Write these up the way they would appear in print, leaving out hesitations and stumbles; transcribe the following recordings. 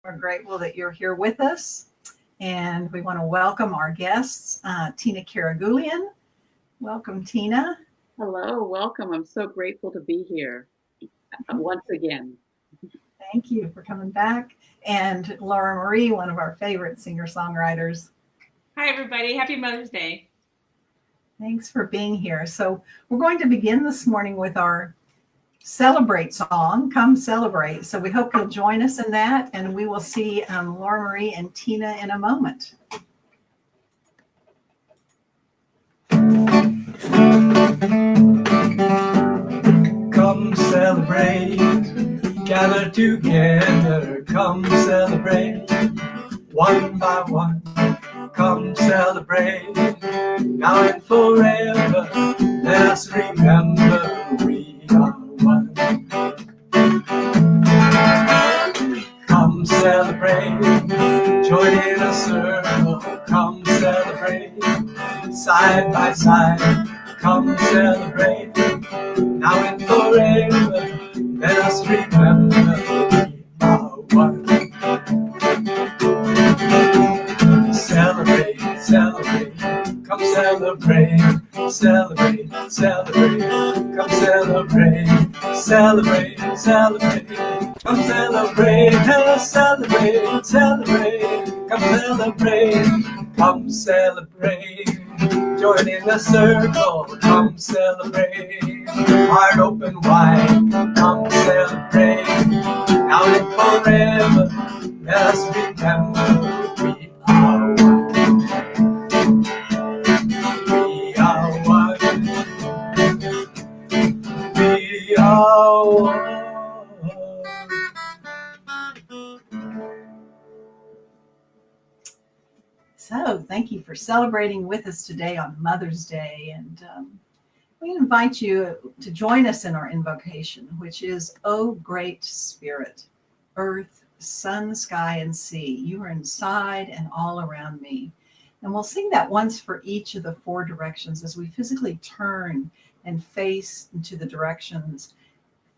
We're grateful that you're here with us. And we want to welcome our guests, Tina Karagulian. Welcome, Tina. Hello, welcome. I'm so grateful to be here once again. Thank you for coming back. And Laura Marie, one of our favorite singer songwriters. Hi, everybody. Happy Mother's Day. Thanks for being here. So, we're going to begin this morning with our Celebrate song, Come Celebrate. So, we hope you'll join us in that. And we will see Laura Marie and Tina in a moment. Come celebrate, gather together, come celebrate, one by one, come celebrate, now and forever, let us remember we are one. Come celebrate, join in a circle, come celebrate, side by side, come celebrate. Now and forever, let us remember we are one. Celebrate, celebrate, come celebrate, celebrate, celebrate, come celebrate, celebrate, celebrate, come celebrate, let us celebrate, celebrate, come celebrate, come celebrate. Join in the circle, come celebrate. Heart open wide, come celebrate. Now and forever, let us remember we are one. We are one. We are one. So, thank you for celebrating with us today on Mother's Day. And we invite you to join us in our invocation, which is, O Great Spirit, Earth, Sun, Sky, and Sea, you are inside and all around me. And we'll sing that once for each of the four directions as we physically turn and face into the directions,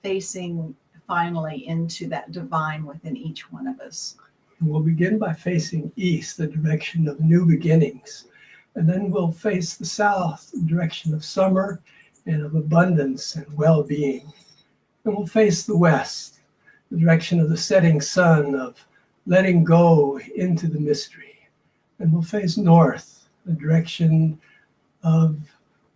facing finally into that divine within each one of us. We'll begin by facing east, the direction of new beginnings. And then we'll face the south, the direction of summer and of abundance and well-being. And we'll face the west, the direction of the setting sun, of letting go into the mystery. And we'll face north, the direction of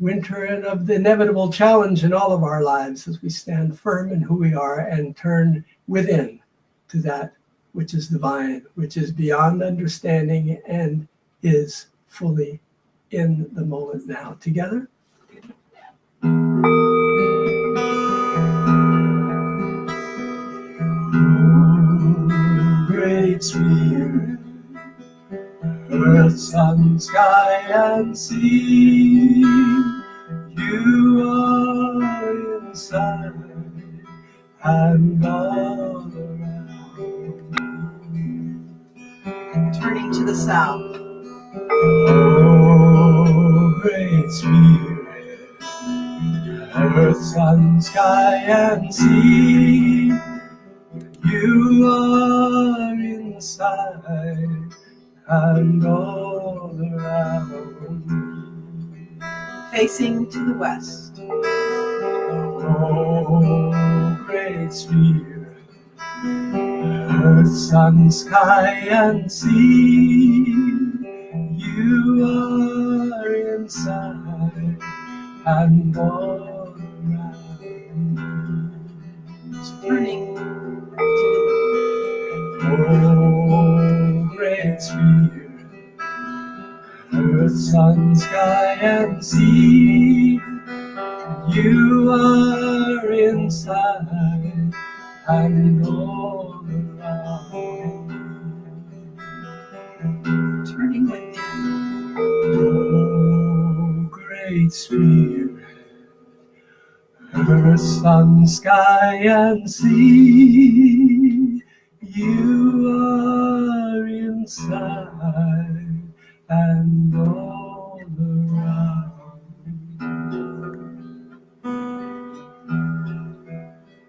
winter and of the inevitable challenge in all of our lives as we stand firm in who we are and turn within to that which is divine, which is beyond understanding and is fully in the moment now. Together? Great Spirit, earth, sun, sky, and sea, you are inside and all around. Turning to the south. Oh, Great Spirit, earth, sun, sky, and sea, you are inside and all around me. Facing to the west. Oh, Great Spirit, earth, sun, sky, and sea, you are inside and all around me. Turning. Oh, Great Spirit, earth, sun, sky, and sea, you are inside and all around. Turning within. Oh, Great Spirit, earth, sun, sky, and sea, you are inside and all around.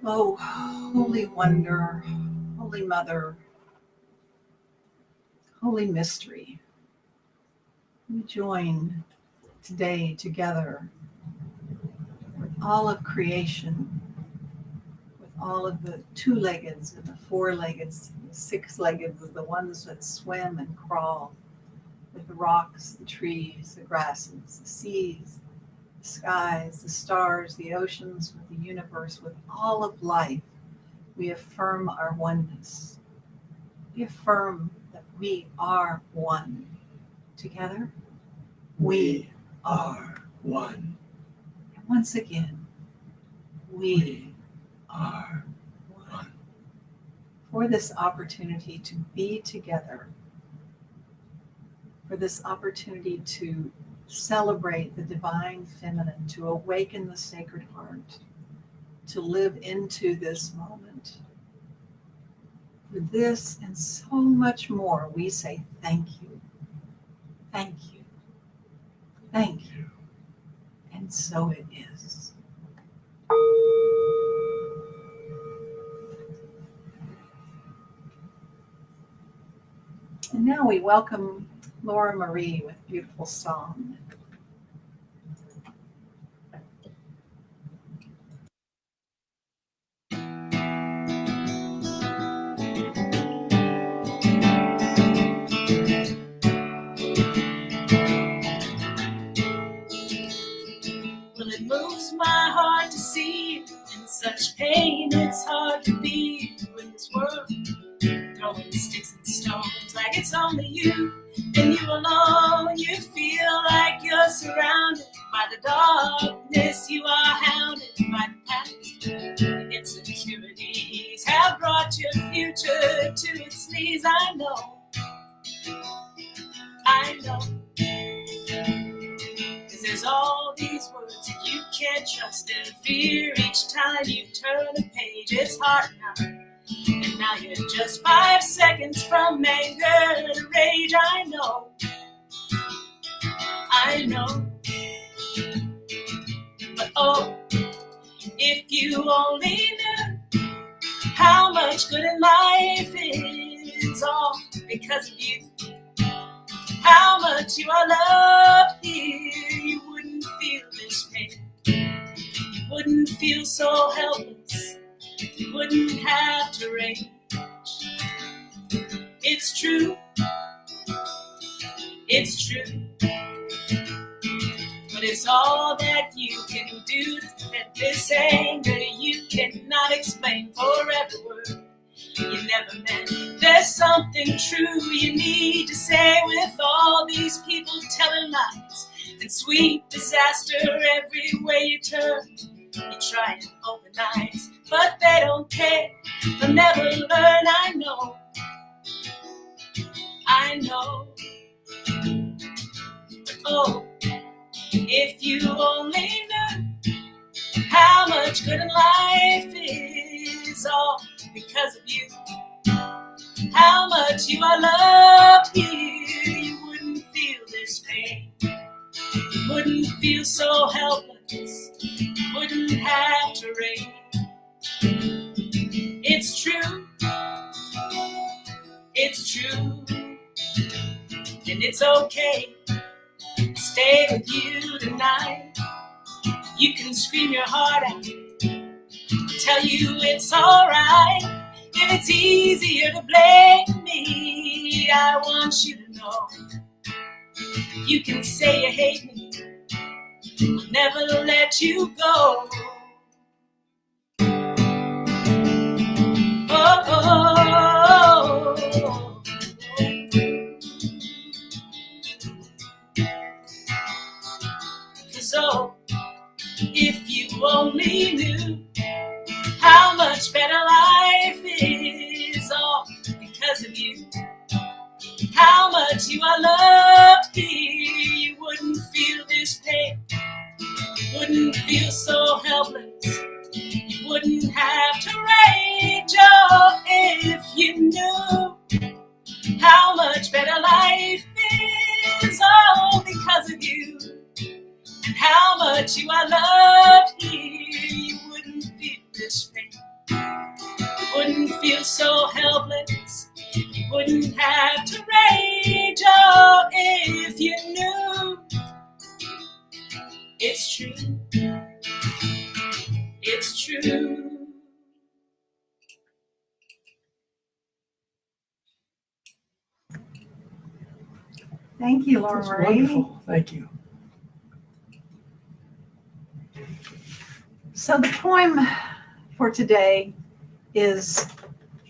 Oh, Holy Wonder, Holy Mother, Holy Mystery. We join today together with all of creation, with all of the two-leggeds and the four-leggeds, the six-leggeds, the ones that swim and crawl, with the rocks, the trees, the grasses, the seas, the skies, the stars, the oceans, with the universe, with all of life. We affirm our oneness. We affirm that we are one. Together, we are one. And once again, we are one. For this opportunity to be together, for this opportunity to celebrate the divine feminine, to awaken the sacred heart, to live into this moment. For this and so much more, we say thank you, thank you, thank you. And so it is. And now we welcome Laura Marie with beautiful song. Well, it moves my heart to see you in such pain. It's hard to be in this world, throwing sticks and stones like it's only you and you alone. You feel like you're surrounded by the darkness. You are hounded by the past. Insecurities have brought your future to its knees. I know. There's all these words that you can't trust and fear each time you turn a page. It's hard now, and now you're just 5 seconds from anger to rage. I know, but oh, if you only knew how much good in life is all because of you. How much you are loved here, you wouldn't feel this pain. You wouldn't feel so helpless. You wouldn't have to rage. It's true. It's true. But it's all that you can do to set this anger you cannot explain for every word you never meant. There's something true you need to say with all these people telling lies and sweet disaster everywhere you turn. You try and open eyes, but they don't care. They'll never learn. I know. But oh, if you only knew how much good in life is all because of you. How much you are loved here, you wouldn't feel this pain. You wouldn't feel so helpless. You wouldn't have to rage. It's true. It's true. And it's okay to stay with you tonight. You can scream your heart out, tell you it's alright. If it's easier to blame me, I want you to know. You can say you hate me, I'll never let you go. Oh, oh, oh. So, if you only knew how much better life is all because of you. How much you are loved here, you wouldn't feel this pain. You wouldn't feel so helpless. You wouldn't have to rage. Oh, if you knew how much better life is all because of you. And how much you are loved here, you wouldn't feel this pain. You wouldn't feel so helpless. You wouldn't have to rage. you knew. It's true. It's true. Thank you, Laura That's Marie. wonderful. Thank you. So the poem for today is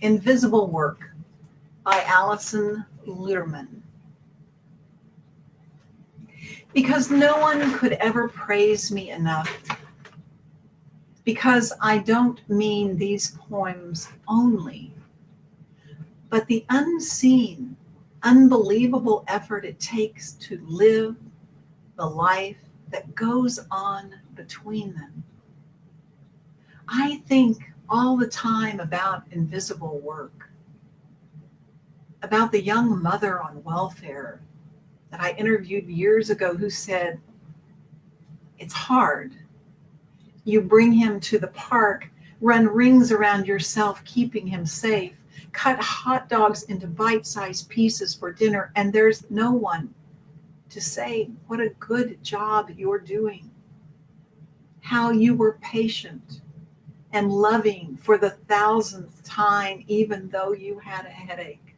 Invisible Work by Alison Luterman. Because no one could ever praise me enough. Because I don't mean these poems only, but the unseen, unbelievable effort it takes to live the life that goes on between them. I think all the time about invisible work, about the young mother on welfare that I interviewed years ago who said, it's hard. You bring him to the park, run rings around yourself, keeping him safe, cut hot dogs into bite-sized pieces for dinner, and there's no one to say what a good job you're doing, how you were patient and loving for the 1,000th time, even though you had a headache.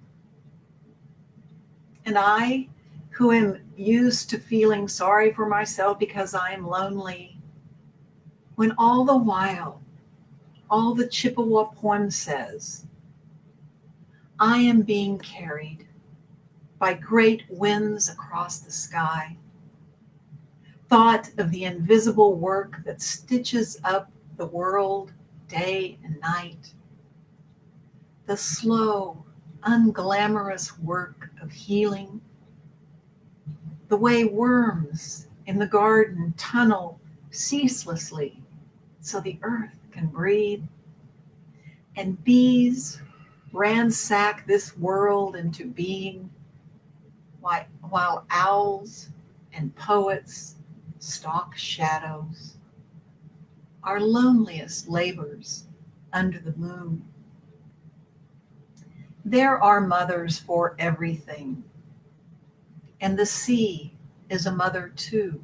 And I, who am used to feeling sorry for myself because I am lonely, when all the while, all the Chippewa poem says, I am being carried by great winds across the sky. Thought of the invisible work that stitches up the world day and night. The slow, unglamorous work of healing. The way worms in the garden tunnel ceaselessly so the earth can breathe. And bees ransack this world into being while owls and poets stalk shadows. Our loneliest labors under the moon. There are mothers for everything. And the sea is a mother too,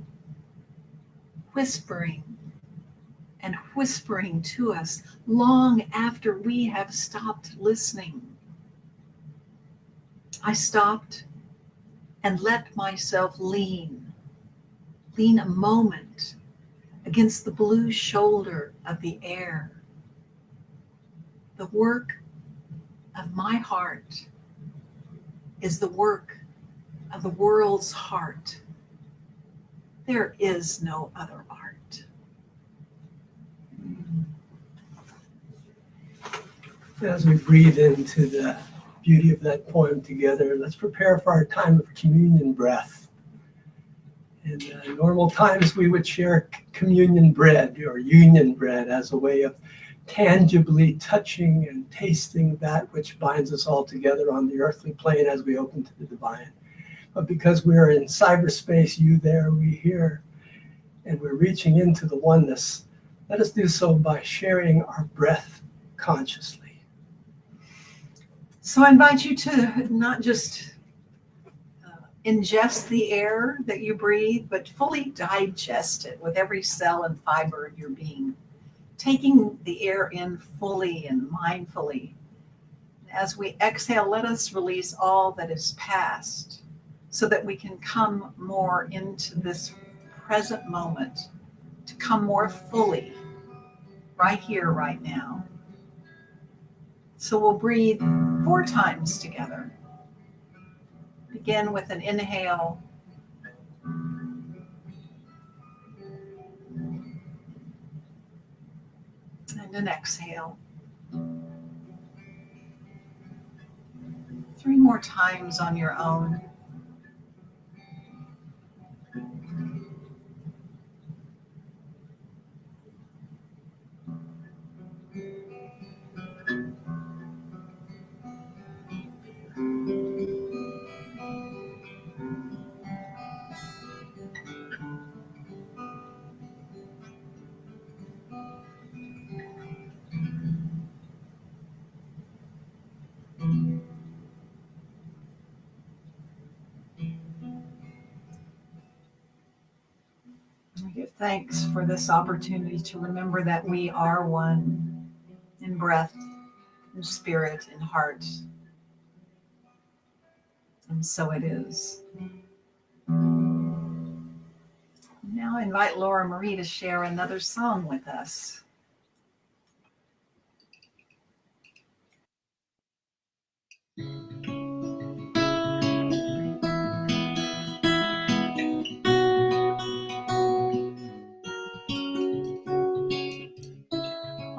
whispering and whispering to us long after we have stopped listening. I stopped and let myself lean a moment against the blue shoulder of the air. The work of my heart is the work of the world's heart. There is no other art. As we breathe into the beauty of that poem together, let's prepare for our time of communion breath. In normal times, we would share communion bread or union bread as a way of tangibly touching and tasting that which binds us all together on the earthly plane as we open to the divine. But because we're in cyberspace, you there, we here, and we're reaching into the oneness, let us do so by sharing our breath consciously. So I invite you to not just ingest the air that you breathe, but fully digest it with every cell and fiber of your being, taking the air in fully and mindfully. As we exhale, let us release all that is past so that we can come more into this present moment, to come more fully right here, right now. So we'll breathe 4 times together. Begin with an inhale. And an exhale. 3 more times on your own. Thanks for this opportunity to remember that we are one in breath, in spirit, in heart. And so it is. Now I invite Laura Marie to share another song with us.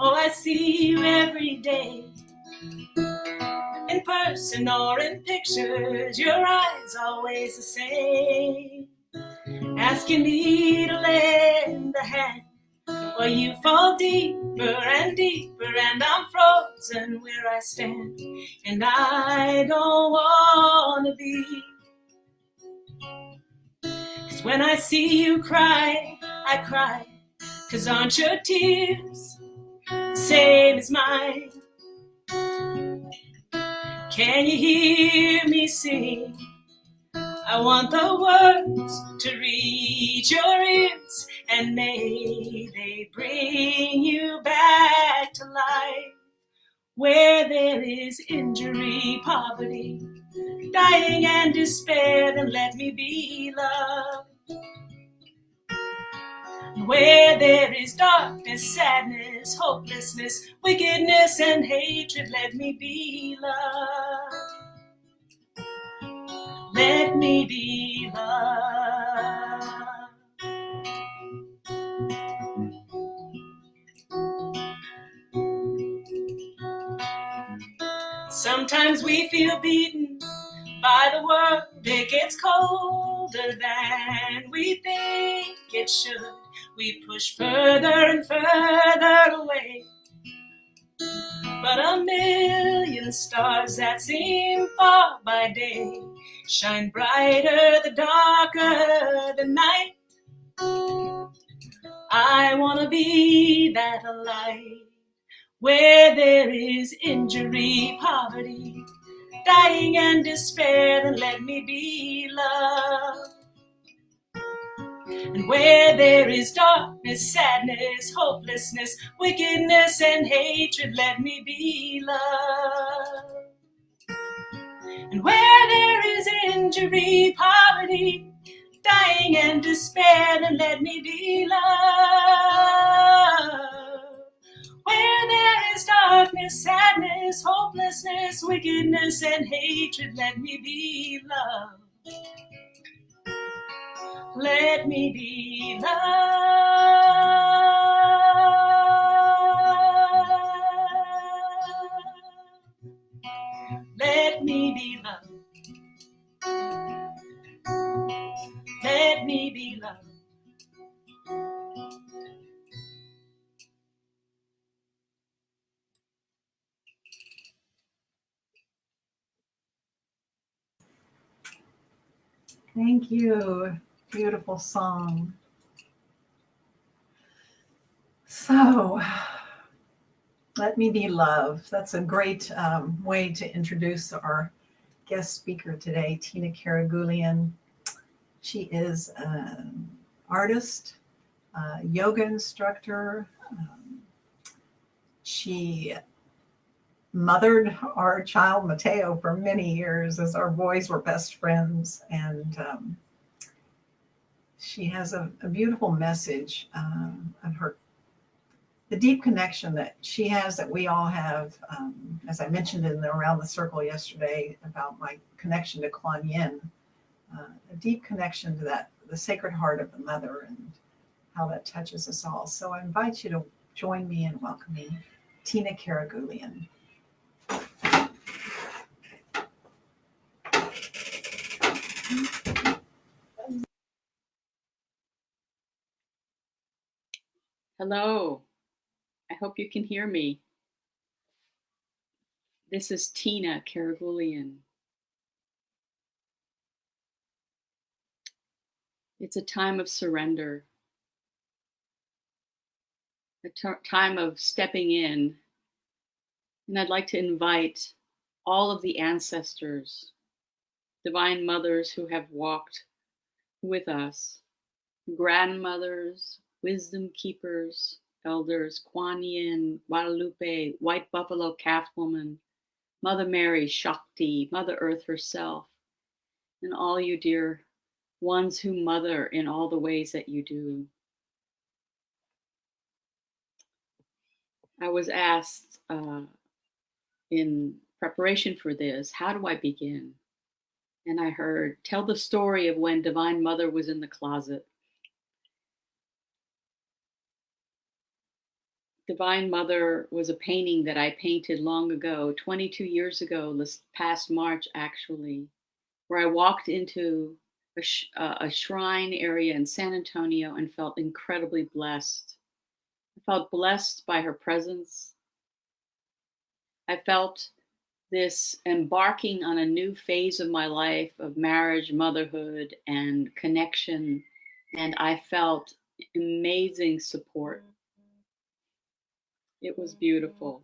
Oh, I see you every day, in person or in pictures, your eyes always the same, asking me to lend a hand. Well, you fall deeper and deeper, and I'm frozen where I stand, and I don't wanna be. 'Cause when I see you cry, I cry, 'cause aren't your tears the same as mine? Can you hear me sing? I want the words to reach your ears, and may they bring you back to life. Where there is injury, poverty, dying and despair, then let me be love. Where there is darkness, sadness, hopelessness, wickedness, and hatred, let me be love. Let me be love. Sometimes we feel beaten by the world. It gets colder than we think it should. We push further and further away. But a million stars that seem far by day shine brighter the darker the night. I want to be that light. Where there is injury, poverty, dying and despair, then let me be love. And where there is darkness, sadness, hopelessness, wickedness, and hatred, let me be love. And where there is injury, poverty, dying and despair, then let me be love. Where there is darkness, sadness, hopelessness, wickedness, and hatred, let me be love. Let me be love. Let me be love. Let me be love. Thank you. Beautiful song. So, let me be love. That's a great way to introduce our guest speaker today, Tina Karagulian. She is an artist, a yoga instructor. She mothered our child Mateo for many years as our boys were best friends, and she has a beautiful message of the deep connection that she has, that we all have. As I mentioned in the Around the Circle yesterday about my connection to Kuan Yin, a deep connection to that, the Sacred Heart of the Mother, and how that touches us all. So I invite you to join me in welcoming Tina Karagulian. Hello. I hope you can hear me. This is Tina Karagulian. It's a time of surrender, a time of stepping in. And I'd like to invite all of the ancestors, divine mothers who have walked with us, grandmothers, wisdom keepers, elders, Kuan Yin, Guadalupe, White Buffalo Calf Woman, Mother Mary, Shakti, Mother Earth herself, and all you dear ones who mother in all the ways that you do. I was asked in preparation for this, how do I begin? And I heard, tell the story of when Divine Mother was in the closet. Divine Mother was a painting that I painted long ago, 22 years ago, this past March actually, where I walked into a shrine area in San Antonio and felt incredibly blessed. I felt blessed by her presence. I felt this embarking on a new phase of my life of marriage, motherhood, and connection, and I felt amazing support. It was beautiful.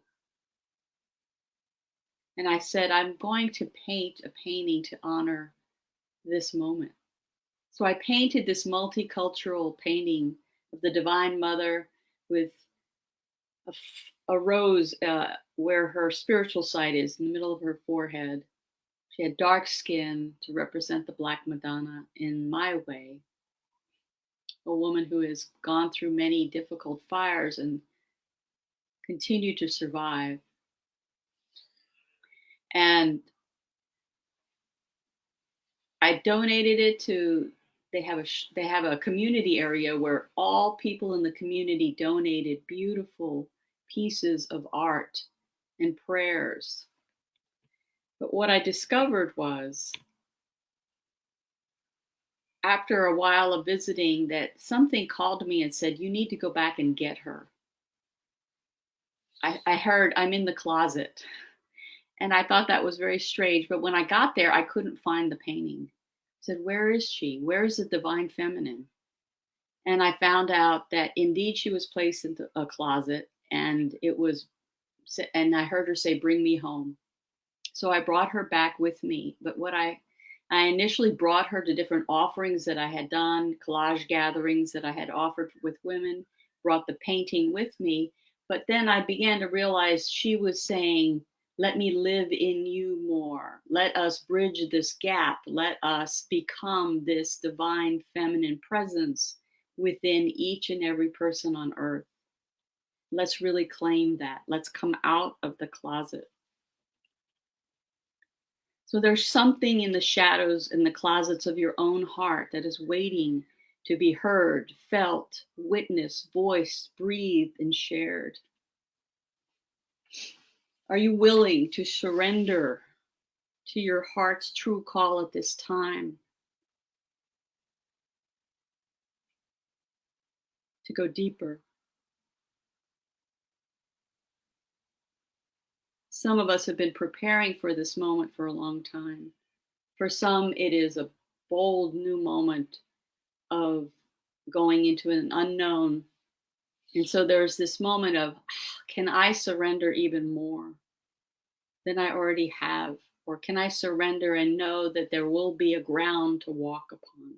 And I said, I'm going to paint a painting to honor this moment. So I painted this multicultural painting of the Divine Mother with a rose where her spiritual side is, in the middle of her forehead. She had dark skin to represent the Black Madonna in my way, a woman who has gone through many difficult fires and continued to survive. And I donated it to, they have a community area where all people in the community donated beautiful pieces of art and prayers. But what I discovered was, after a while of visiting, that something called me and said, you need to go back and get her. I heard, I'm in the closet. And I thought that was very strange. But when I got there, I couldn't find the painting. I said, where is she? Where is the Divine Feminine? And I found out that indeed she was placed in a closet, and I heard her say, bring me home. So I brought her back with me. But I initially brought her to different offerings that I had done, collage gatherings that I had offered with women, brought the painting with me. But then I began to realize she was saying, let me live in you more. Let us bridge this gap. Let us become this divine feminine presence within each and every person on earth. Let's really claim that. Let's come out of the closet. So there's something in the shadows, in the closets of your own heart that is waiting to be heard, felt, witnessed, voiced, breathed, and shared. Are you willing to surrender to your heart's true call at this time? To go deeper. Some of us have been preparing for this moment for a long time. For some, it is a bold new moment of going into an unknown. And so there's this moment of, can I surrender even more than I already have? Or can I surrender and know that there will be a ground to walk upon?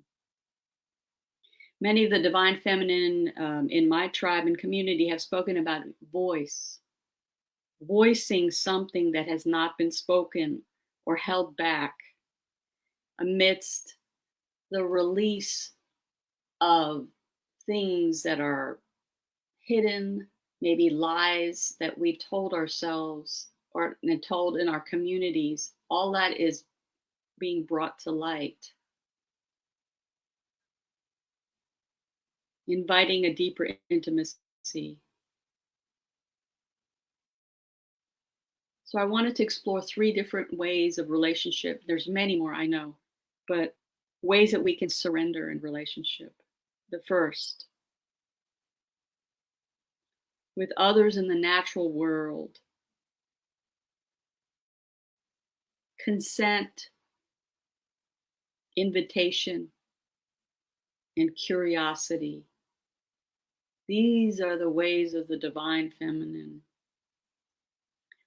Many of the divine feminine in my tribe and community have spoken about voice, voicing something that has not been spoken or held back amidst the release of things that are hidden, maybe lies that we've told ourselves or told in our communities. All that is being brought to light. Inviting a deeper intimacy. So I wanted to explore 3 different ways of relationship. There's many more, I know, but ways that we can surrender in relationship. The first, with others in the natural world. Consent, invitation, and curiosity. These are the ways of the divine feminine.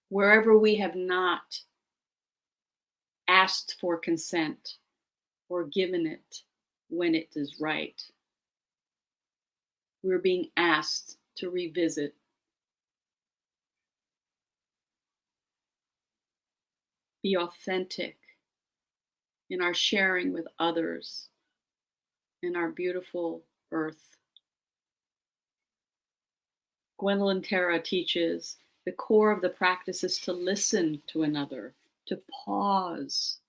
Wherever we have not asked for consent or given it when it is right. We're being asked to revisit. Be authentic in our sharing with others in our beautiful earth. Gwendolyn Terra teaches the core of the practice is to listen to another, to pause,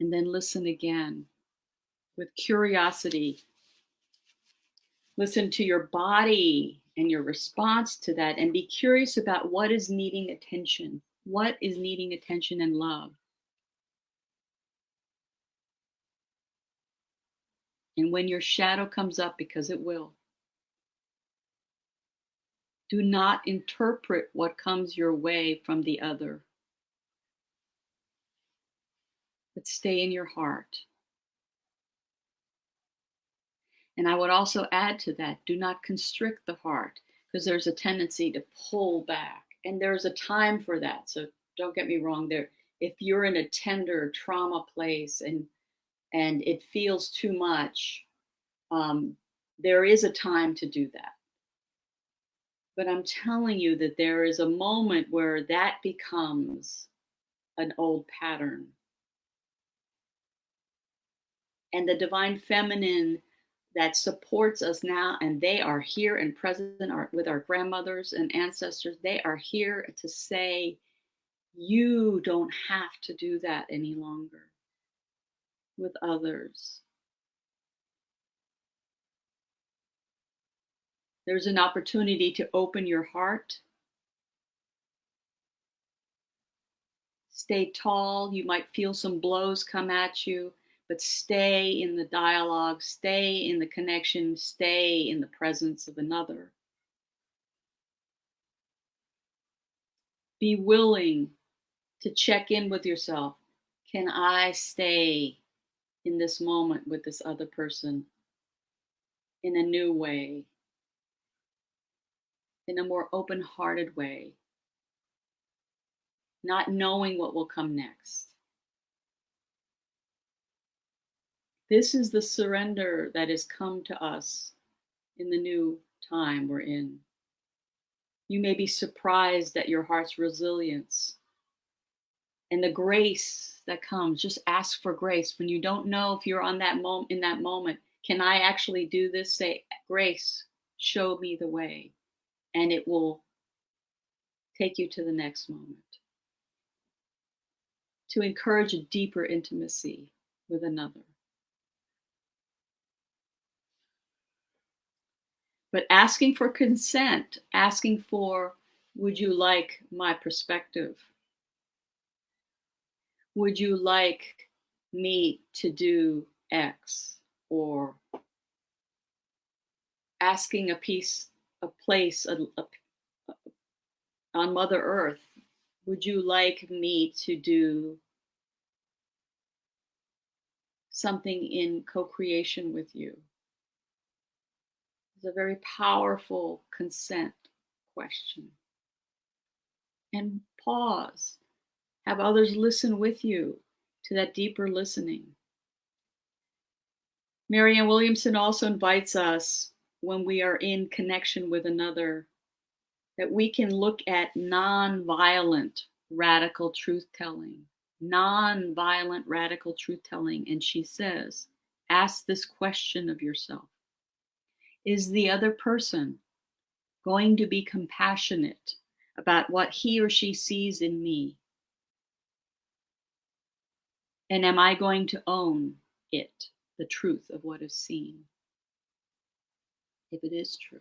and then listen again with curiosity. Listen to your body and your response to that, and be curious about what is needing attention. What is needing attention and love? And when your shadow comes up, because it will, do not interpret what comes your way from the other, but stay in your heart. And I would also add to that, do not constrict the heart, because there's a tendency to pull back. And there's a time for that. So don't get me wrong there. If you're in a tender trauma place and it feels too much, there is a time to do that. But I'm telling you that there is a moment where that becomes an old pattern. And the divine feminine that supports us now, and they are here and present with our grandmothers and ancestors, they are here to say, you don't have to do that any longer with others. There's an opportunity to open your heart. Stay tall. You might feel some blows come at you, but stay in the dialogue, stay in the connection, stay in the presence of another. Be willing to check in with yourself. Can I stay in this moment with this other person in a new way, in a more open-hearted way, not knowing what will come next? This is the surrender that has come to us in the new time we're in. You may be surprised at your heart's resilience and the grace that comes. Just ask for grace. When you don't know if you're on that moment, in that moment, can I actually do this? Say, grace, show me the way. And it will take you to the next moment. To encourage a deeper intimacy with another. But asking for consent, asking for, would you like my perspective? Would you like me to do X? Or asking a place on Mother Earth, would you like me to do something in co-creation with you? It's a very powerful consent question. And pause. Have others listen with you to that deeper listening. Marianne Williamson also invites us, when we are in connection with another, that we can look at non-violent radical truth-telling. Non-violent radical truth-telling. And she says, ask this question of yourself. Is the other person going to be compassionate about what he or she sees in me? And am I going to own it, the truth of what is seen? If it is true.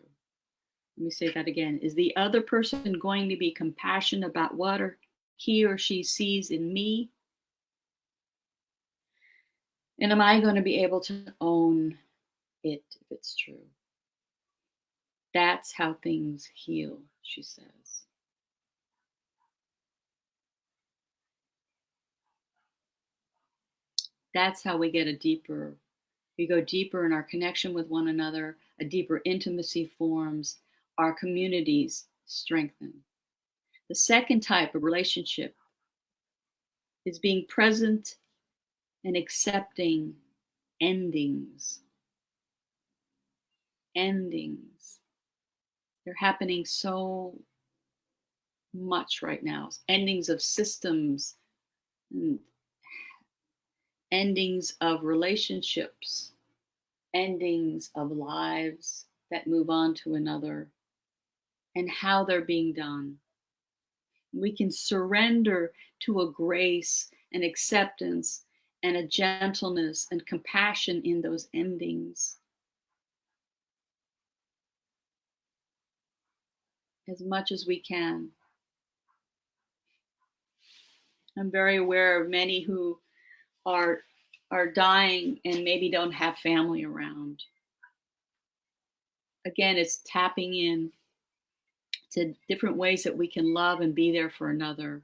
Let me say that again. Is the other person going to be compassionate about what he or she sees in me? And am I going to be able to own it if it's true? That's how things heal, she says. That's how we go deeper in our connection with one another, a deeper intimacy forms, our communities strengthen. The second type of relationship is being present and accepting endings. endings. They're happening so much right now. Endings of systems, and endings of relationships, endings of lives that move on to another, and how they're being done. We can surrender to a grace and acceptance and a gentleness and compassion in those endings as much as we can. I'm very aware of many who are dying and maybe don't have family around. Again, it's tapping in to different ways that we can love and be there for another.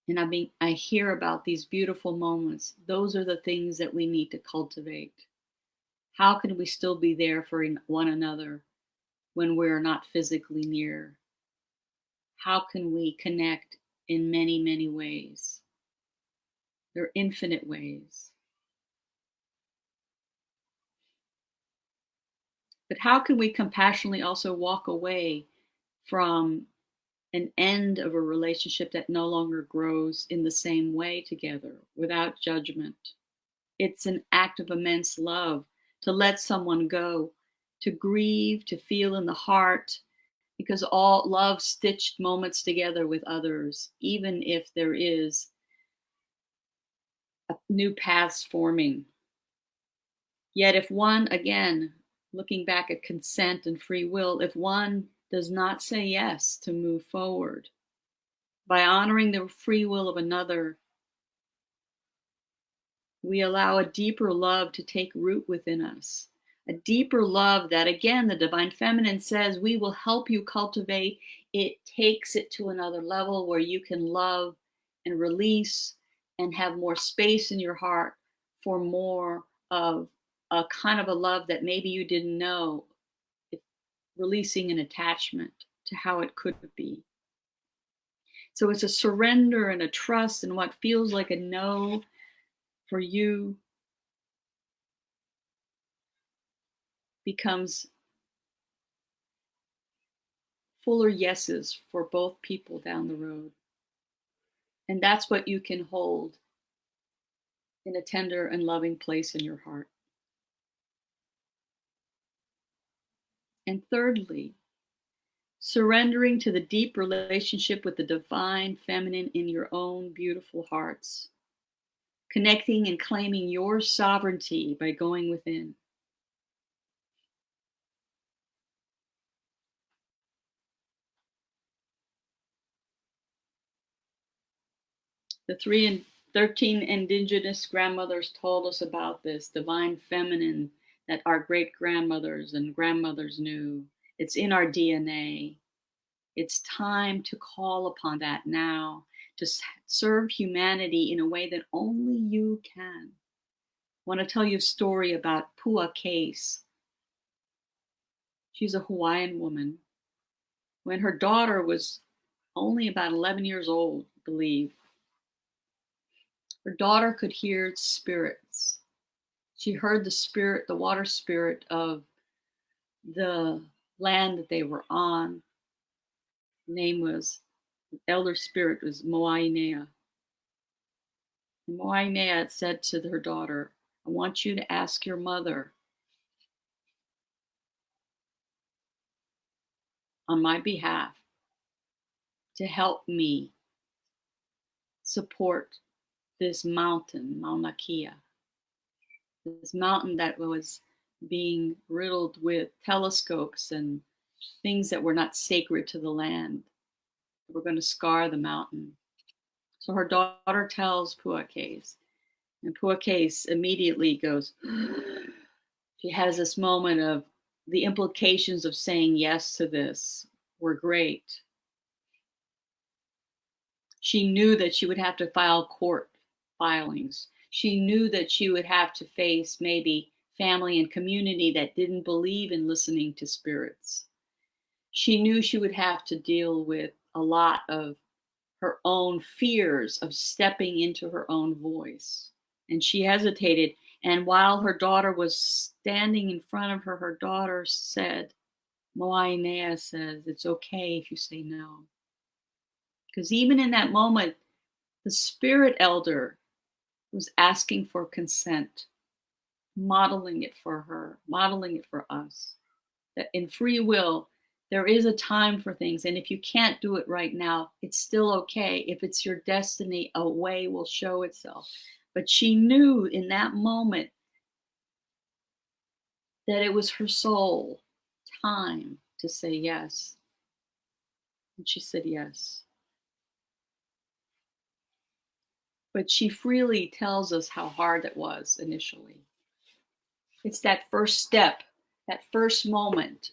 And I hear about these beautiful moments. Those are the things that we need to cultivate. How can we still be there for one another when we're not physically near? How can we connect in many, many ways? There are infinite ways. But how can we compassionately also walk away from an end of a relationship that no longer grows in the same way together without judgment? It's an act of immense love to let someone go, to grieve, to feel in the heart, because all love stitched moments together with others, even if there is new paths forming. Yet if one, again, looking back at consent and free will, if one does not say yes to move forward, by honoring the free will of another, we allow a deeper love to take root within us. A deeper love that, again, the Divine Feminine says, we will help you cultivate. It takes it to another level where you can love and release and have more space in your heart for more of a kind of a love that maybe you didn't know, releasing an attachment to how it could be. So it's a surrender and a trust in what feels like a no for you becomes fuller yeses for both people down the road. And that's what you can hold in a tender and loving place in your heart. And thirdly, surrendering to the deep relationship with the Divine Feminine in your own beautiful hearts. Connecting and claiming your sovereignty by going within. The 13 indigenous grandmothers told us about this Divine Feminine that our great grandmothers and grandmothers knew. It's in our DNA. It's time to call upon that now, to serve humanity in a way that only you can. I want to tell you a story about Pua Case. She's a Hawaiian woman. When her daughter was only about 11 years old, I believe, her daughter could hear spirits. She heard the spirit, the water spirit of the land that they were on. The name was, the elder spirit was Moainea. And Moainea said to her daughter, I want you to ask your mother on my behalf to help me support this mountain, Mauna Kea. This mountain that was being riddled with telescopes and things that were not sacred to the land. We're going to scar the mountain. So her daughter tells Pua Case, and Pua Case immediately goes, she has this moment of the implications of saying yes to this were great. She knew that she would have to file court filings. She knew that she would have to face maybe family and community that didn't believe in listening to spirits. She knew she would have to deal with a lot of her own fears of stepping into her own voice. And she hesitated. And while her daughter was standing in front of her, her daughter said, Moainea says, it's okay if you say no. Because even in that moment, the spirit elder was asking for consent, modeling it for her, modeling it for us. That in free will, there is a time for things. And if you can't do it right now, it's still okay. If it's your destiny, a way will show itself. But she knew in that moment that it was her soul time to say yes. And she said yes. But she freely tells us how hard it was initially. It's that first step, that first moment.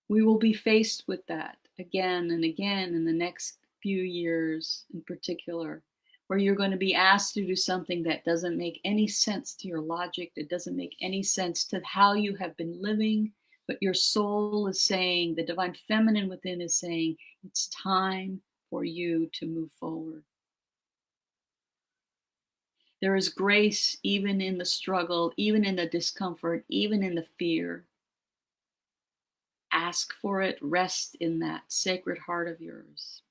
We will be faced with that again and again in the next few years in particular, where you're going to be asked to do something that doesn't make any sense to your logic, that doesn't make any sense to how you have been living, but your soul is saying, the divine feminine within is saying, it's time for you to move forward. There is grace even in the struggle, even in the discomfort, even in the fear. Ask for it, rest in that sacred heart of yours.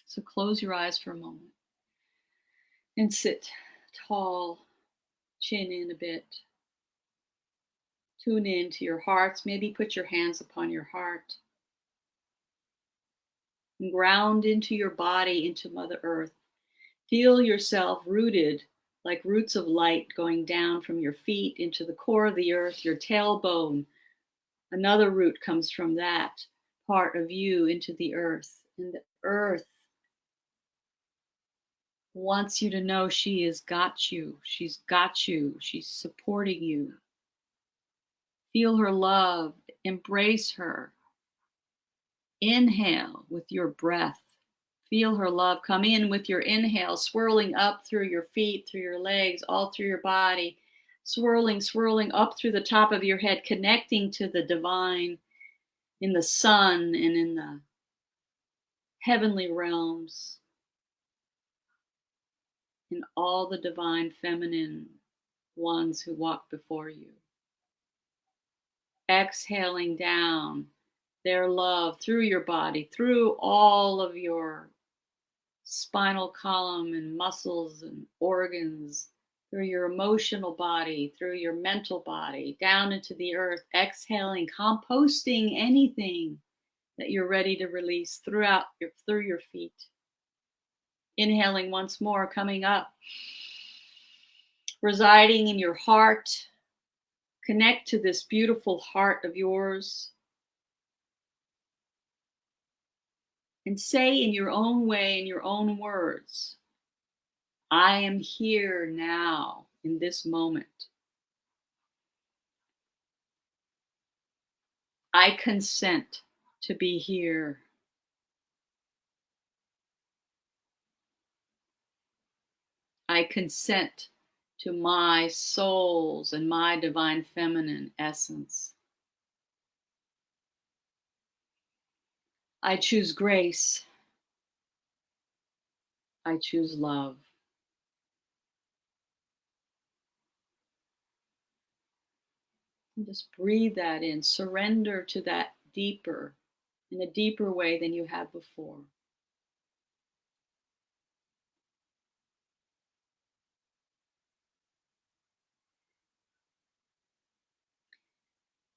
So close your eyes for a moment and sit tall, chin in a bit. Tune in to your hearts. Maybe put your hands upon your heart. And ground into your body, into Mother Earth. Feel yourself rooted like roots of light going down from your feet into the core of the earth, your tailbone. Another root comes from that part of you into the earth. And the earth wants you to know she has got you. She's got you. She's supporting you. Feel her love. Embrace her. Inhale with your breath. Feel her love come in with your inhale, swirling up through your feet, through your legs, all through your body, swirling, swirling up through the top of your head, connecting to the divine in the sun and in the heavenly realms, in all the divine feminine ones who walk before you. Exhaling down their love through your body, through all of your spinal column and muscles and organs, through your emotional body, through your mental body, down into the earth, exhaling, composting anything that you're ready to release through your feet. Inhaling once more, coming up, residing in your heart. Connect to this beautiful heart of yours. And say in your own way, in your own words, I am here now in this moment. I consent to be here. I consent to my soul's and my divine feminine essence. I choose grace. I choose love. And just breathe that in. Surrender to that deeper, in a deeper way than you have before.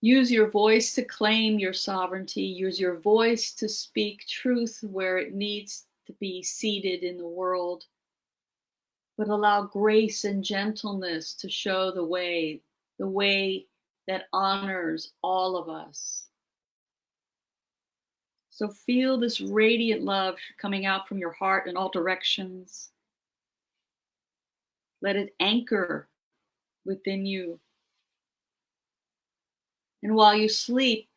Use your voice to claim your sovereignty. Use your voice to speak truth where it needs to be seated in the world. But allow grace and gentleness to show the way that honors all of us. So feel this radiant love coming out from your heart in all directions. Let it anchor within you. And while you sleep,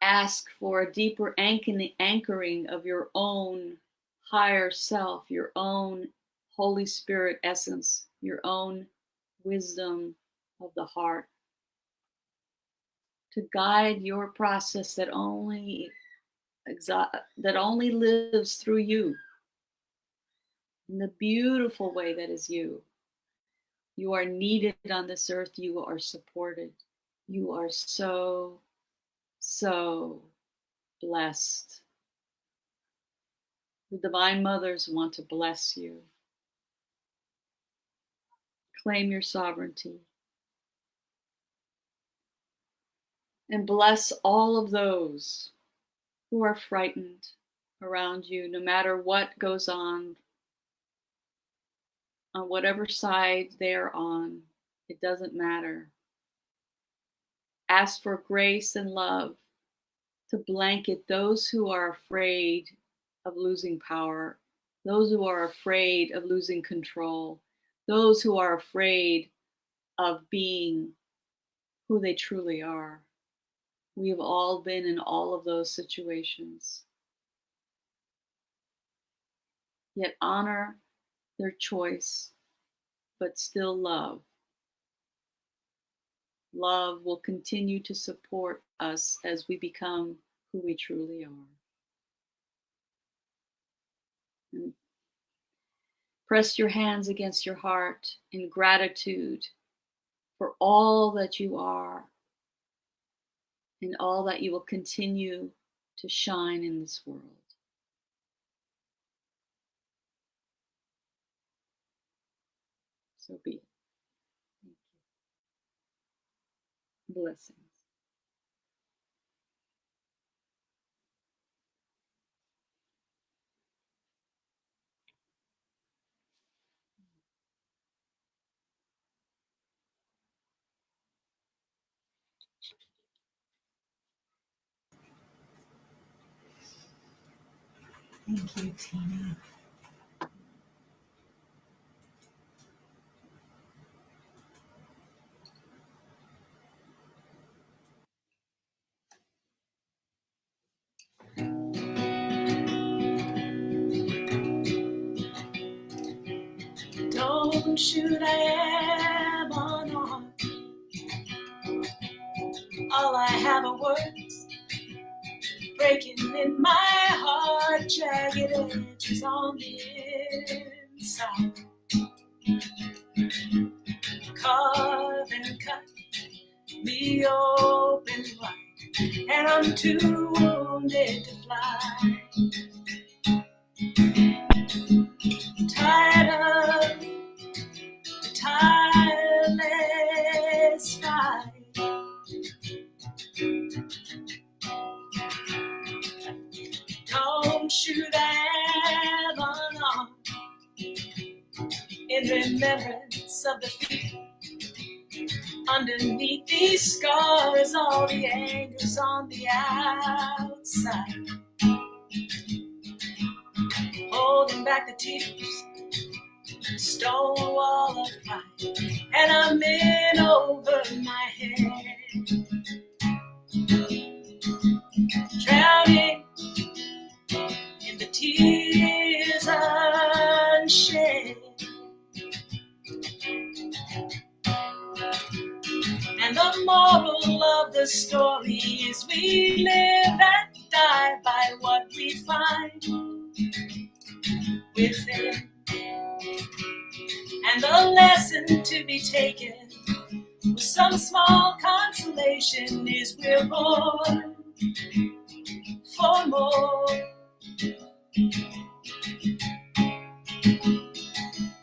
ask for a deeper anchoring of your own higher self, your own Holy Spirit essence, your own wisdom of the heart. to guide your process that only lives through you in the beautiful way that is you. You are needed on this earth. You are supported. You are so, so blessed. The Divine Mothers want to bless you. Claim your sovereignty. And bless all of those who are frightened around you, no matter what goes on whatever side they're on. It doesn't matter. Ask for grace and love to blanket those who are afraid of losing power, those who are afraid of losing control, those who are afraid of being who they truly are. We've all been in all of those situations. Yet honor their choice, but still love. Love will continue to support us as we become who we truly are. And press your hands against your heart in gratitude for all that you are and all that you will continue to shine in this world. So be it. Thank you. Blessings. Thank you, Tina. Don't shoot, I am unarmed. All I have are words breaking in my heart, jagged edges on the inside. Carve and cut me open wide, and I'm too wounded to fly. Tired of the tireless fight. Don't shoot at unarmed in remembrance of the feet. Underneath these scars, all the anger's on the outside. Holding back the tears, stone wall of pride, and I'm in over my head. Drowning in the tears unshed. And the moral of the story is we live and die by what we find within. And the lesson to be taken with some small consolation is we're born for more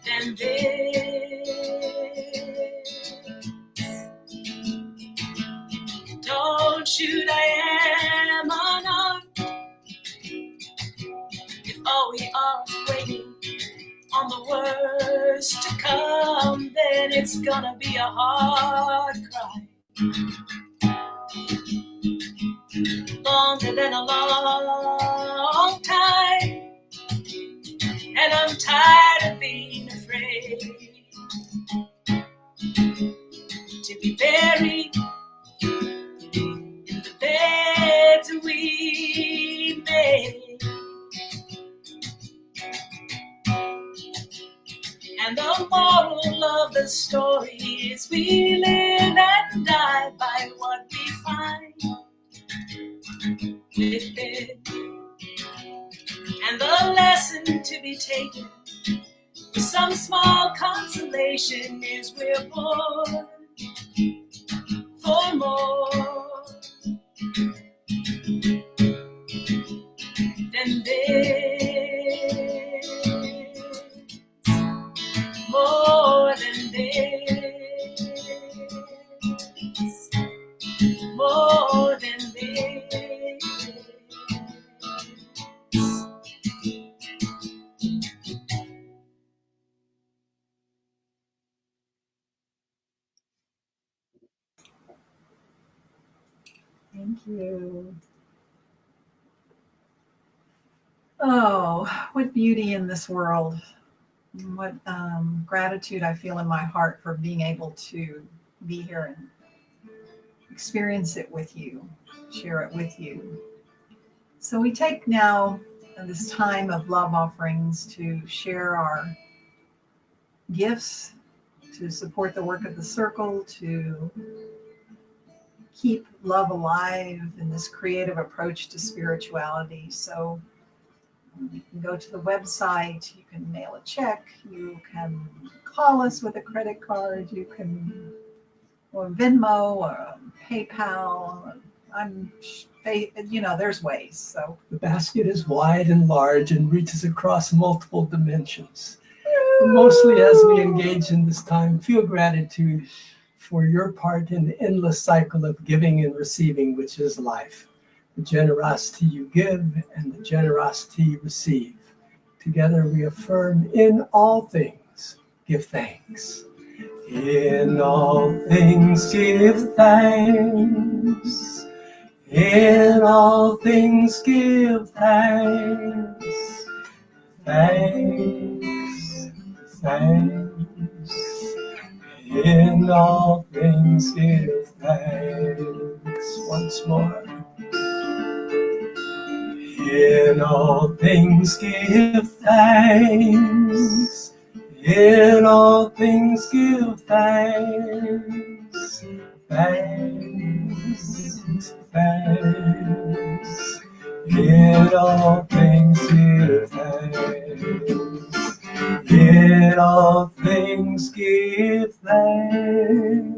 than this. Don't shoot, I am unarmed. If all we are is waiting on the worst to come, then it's gonna be a hard cry. Longer than a long time. And I'm tired of being afraid to be buried in the beds we made. And the moral of the story is we live and die by what we find with it. And the lesson to be taken with some small consolation is we're born for more than this, more than this, more than this. Thank you. Oh, what beauty in this world. What gratitude I feel in my heart for being able to be here and experience it with you, share it with you. So we take now this time of love offerings to share our gifts, to support the work of the circle, to keep love alive in this creative approach to spirituality. So you can go to the website, you can mail a check, you can call us with a credit card, you can, or Venmo or PayPal. There's ways. So The basket is wide and large and reaches across multiple dimensions. Mostly as we engage in this time, feel gratitude for your part in the endless cycle of giving and receiving, which is life. The generosity you give and the generosity you receive. Together we affirm, in all things, give thanks. In all things, give thanks. In all things, give thanks. Thanks, thanks. In all things, give thanks. Once more. In all things, give thanks. In all things, give thanks. Thanks, thanks. In all things, give thanks. In all things, give thanks.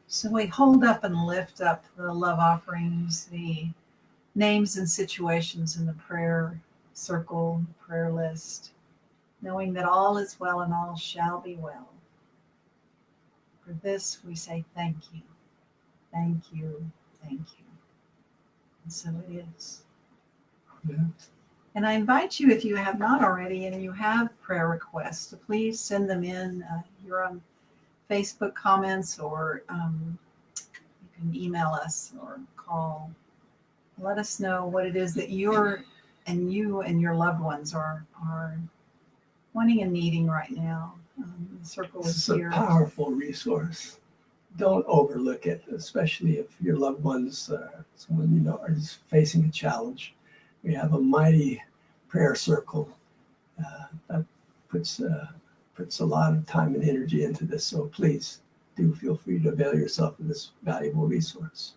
So we hold up and lift up the love offerings, the names and situations in the prayer circle, prayer list, knowing that all is well and all shall be well. For this, we say thank you, thank you, thank you. And so it is. Yeah. And I invite you, if you have not already and you have prayer requests, to please send them in. You're on Facebook comments, or you can email us or call. Let us know what it is that you and your loved ones are wanting and needing right now. The circle This is is a here. powerful resource. Don't overlook it, especially if your loved ones, someone you know, is facing a challenge. We have a mighty prayer circle that puts a lot of time and energy into this. So please do feel free to avail yourself of this valuable resource.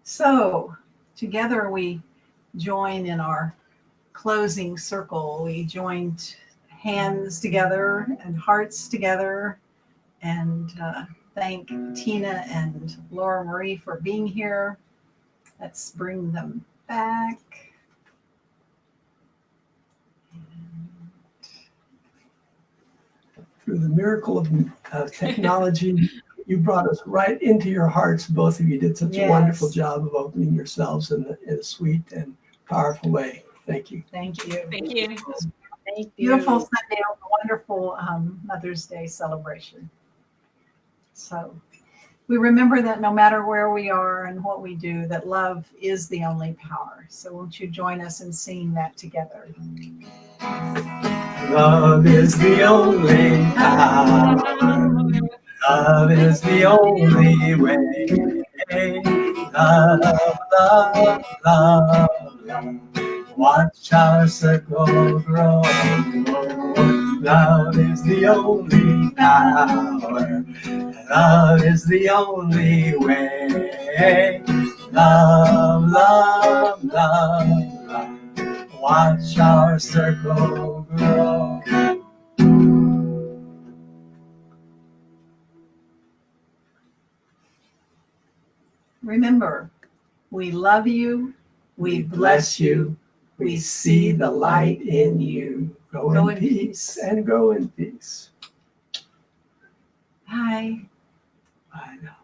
So together we join in our closing circle. We joined hands together and hearts together, and thank Tina and Laura Marie for being here. Let's bring them back. Through the miracle of technology, you brought us right into your hearts. Both of you did such a wonderful job of opening yourselves in a sweet and powerful way. Thank you. Thank you. Thank you. Thank you. Beautiful Sunday, a wonderful Mother's Day celebration. So we remember that no matter where we are and what we do, that love is the only power. So won't you join us in singing that together? Love is the only power. Love is the only way. Love, love, love, love. Watch our circle grow. Love is the only power. Love is the only way. Love, love, love, love. Watch our circle grow. Remember, we love you, we bless you, We see the light in you. Go in peace and go in peace. Bye. Bye now.